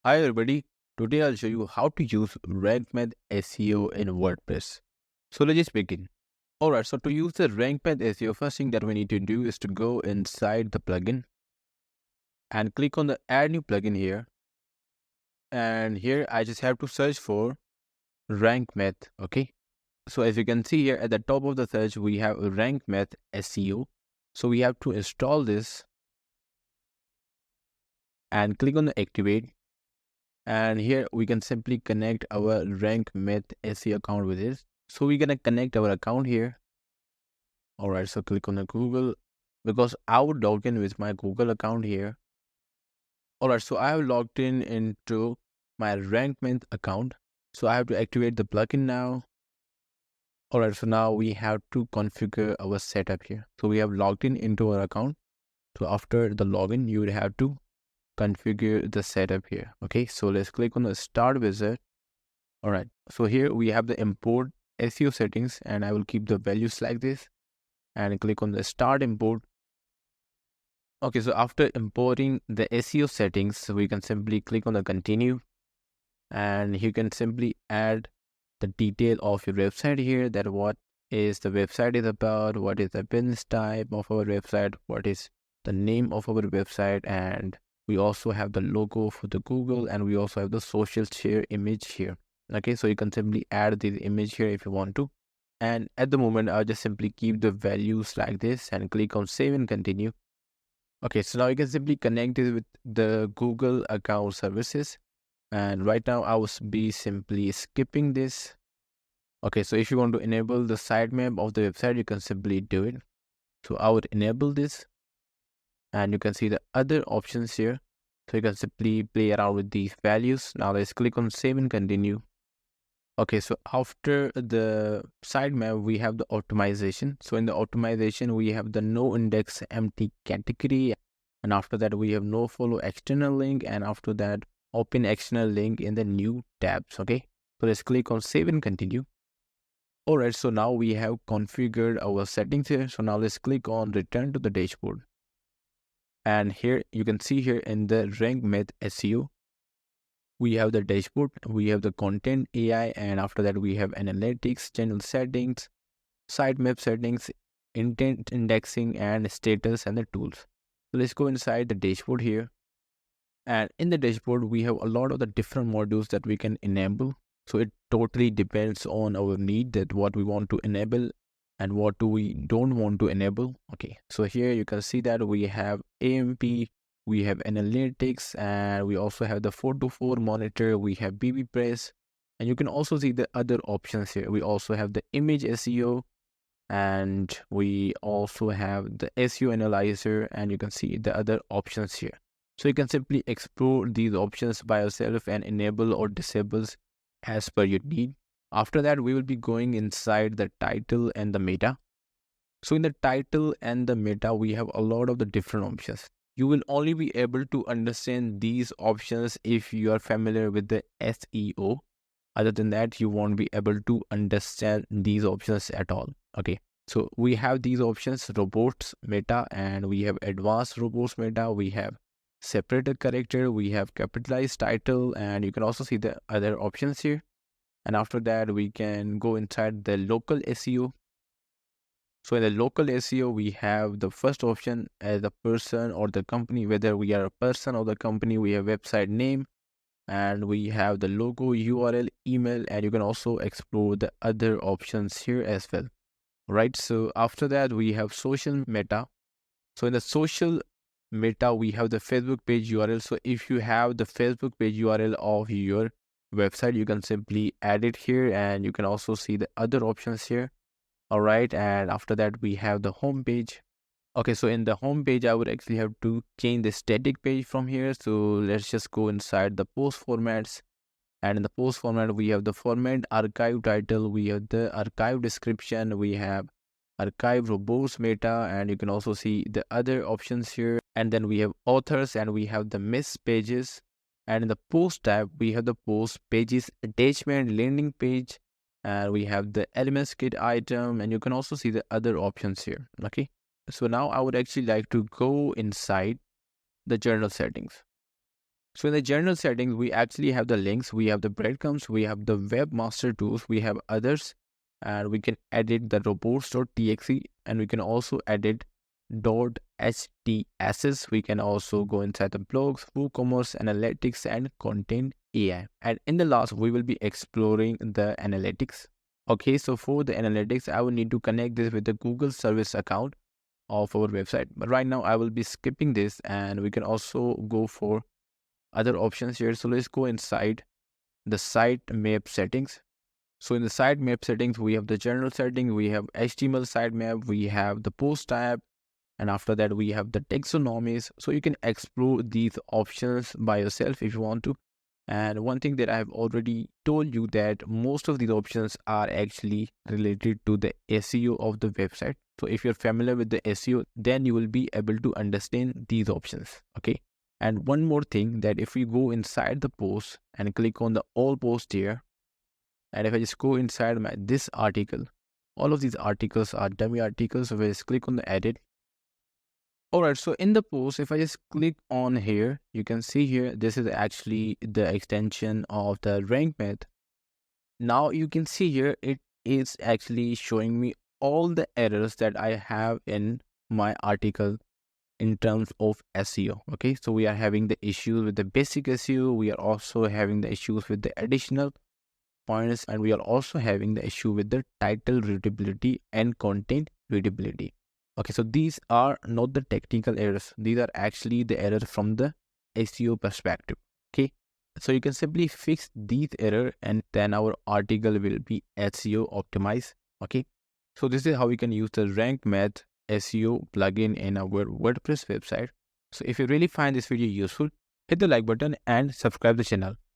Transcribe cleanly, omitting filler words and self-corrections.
Hi everybody, today I'll show you how to use Rank Math SEO in WordPress. So let's just begin. Alright, so to use the Rank Math SEO, first thing that we need to do is to go inside the plugin and click on the add new plugin here. And here I just have to search for Rank Math, okay? So as you can see here at the top of the search, we have Rank Math SEO. So we have to install this and click on the activate. And here we can simply connect our Rank Math SEO account with this. So we're gonna connect our account here. Alright, so click on the Google because I would log in with my Google account here. Alright, so I have logged in into my Rank Math account. So I have to activate the plugin now. Alright, so now we have to configure our setup here. So we have logged in into our account. So after the login, you would have to configure the setup here. Okay, so let's click on the start wizard. Alright, so here we have the import SEO settings and I will keep the values like this and click on the start import. Okay, so after importing the SEO settings, we can simply click on the continue and you can simply add the detail of your website here, that what is the website is about, what is the business type of our website, what is the name of our website, and we also have the logo for the Google and we also have the social share image here. Okay, so you can simply add the image here if you want to. And at the moment, I'll just simply keep the values like this and click on save and continue. Okay, so now you can simply connect it with the Google account services. And right now I will be simply skipping this. Okay, so if you want to enable the sitemap of the website, you can simply do it. So I would enable this and you can see the other options here. So you can simply play around with these values. Now let's click on save and continue. Okay, so after the sitemap, we have the optimization. So in the optimization, we have the no index empty category. And after that, we have no follow external link. And after that, open external link in the new tabs. Okay, so let's click on save and continue. Alright, so now we have configured our settings here. So now let's click on return to the dashboard. And here you can see here in the Rank Math SEO, we have the dashboard, we have the content AI, and after that we have analytics, channel settings, sitemap settings, intent indexing, and status and the tools. So let's go inside the dashboard here. And in the dashboard, we have a lot of the different modules that we can enable. So it totally depends on our need, that what we want to enable and what do we don't want to enable. Okay, so here you can see that we have AMP, we have analytics, and we also have the 424 monitor, we have bbpress, and you can also see the other options here. We also have the image SEO, and we also have the SEO analyzer, and you can see the other options here. So you can simply explore these options by yourself and enable or disable as per your need. After that, we will be going inside the title and the meta. So in the title and the meta, we have a lot of the different options. You will only be able to understand these options if you are familiar with the SEO. Other than that, you won't be able to understand these options at all. Okay, so we have these options: robots meta, and we have advanced robots meta, we have separated character, we have capitalized title, and you can also see the other options here. And after that, we can go inside the local SEO. So in the local SEO, we have the first option as the person or the company, whether we are a person or the company. We have website name, and we have the logo, URL, email, and you can also explore the other options here as well. Right, so after that, we have social meta. So in the social meta, we have the Facebook page URL. So if you have the Facebook page URL of your website, you can simply add it here, and you can also see the other options here. All right, and after that, we have the home page. Okay, so in the home page, I would actually have to change the static page from here. So let's just go inside the post formats. And in the post format, we have the format, archive title, we have the archive description, we have archive robots meta, and you can also see the other options here. And then we have authors, and we have the miss pages. And in the post tab, we have the post pages, attachment, landing page, and we have the elements kit item, and you can also see the other options here. Okay, so now I would actually like to go inside the journal settings. So in the general settings, we actually have the links, we have the breadcrumbs, we have the webmaster tools, we have others, and we can edit the reports.txt, and we can also edit .htss. We can also go inside the blogs, WooCommerce, analytics, and content AI. And in the last, we will be exploring the analytics. Okay, so for the analytics, I will need to connect this with the Google service account of our website. But right now, I will be skipping this, and we can also go for other options here. So let's go inside the sitemap settings. So in the sitemap settings, we have the general setting, we have HTML sitemap, we have the post type, and after that we have the taxonomies. So you can explore these options by yourself if you want to. And one thing that I have already told you, that most of these options are actually related to the SEO of the website. So if you're familiar with the SEO, then you will be able to understand these options. Okay. And one more thing, that if we go inside the post and click on the all post here, and if I just go inside this article, all of these articles are dummy articles. So if I just click on the edit. All right, so in the post, if I just click on here, you can see here, this is actually the extension of the Rank Math. Now you can see here, it is actually showing me all the errors that I have in my article in terms of SEO. Okay, so we are having the issues with the basic SEO. We are also having the issues with the additional points, and we are also having the issue with the title readability and content readability. Okay, so these are not the technical errors. These are actually the errors from the SEO perspective. Okay, so you can simply fix these errors, and then our article will be SEO optimized. Okay, so this is how we can use the Rank Math SEO plugin in our WordPress website. So if you really find this video useful, hit the like button and subscribe the channel.